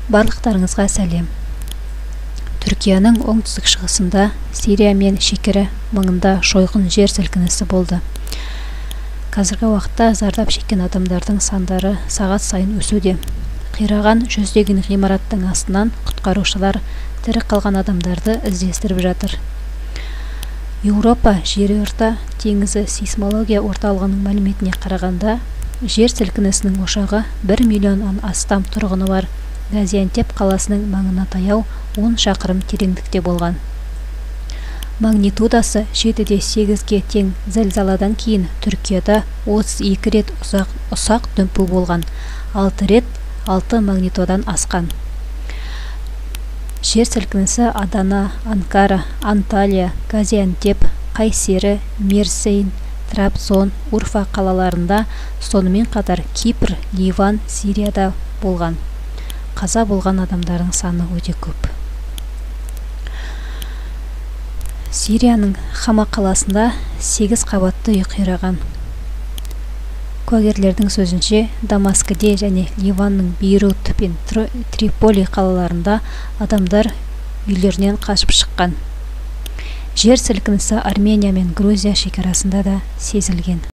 Барлықтарыңызға сәлем. Түркияның оңтүстік-шығысында Сирия мен шекара маңында шойқын жер сілкінісі болды. Қазіргі уақытта зардап шеккен адамдардың сандары сағат сайын өсуде. Қираған жүздеген ғимараттың астынан құтқарушылар тірі қалған адамдарды іздестіріп жатыр. Еуропа жерорта теңізі сейсмология орталығының мәліметіне қарағанда, жер сілкінісінің ошағы 1 миллионнан астам тұрғыны бар Газиантеп қаласының маңына таяу 10 шақырым тереңдікте болған. Магнитудасы 7,8-ге тең зілзаладан кейін Түркияда 32 рет ұсақ дүмпу болған, 6 рет 6 магнитудадан асқан. Жер сілкінісі Адана, Анкара, Анталия, Газиантеп, Кайсери, Мерсейн, Трабзон, Урфа қалаларында, сонымен қатар Кипр, Ливан, Сирияда болған. Қаза болған адамдардың саны өте көп. Сирияның Хама қаласында 8 қабатты үй қираған. Куәгерлердің сөзінше, Дамаскіде және Ливанның Бейрут пен Триполи қалаларында адамдар үйлерінен қашып шыққан. Жер сілкінісі Армения мен Грузия шекарасында да сезілген.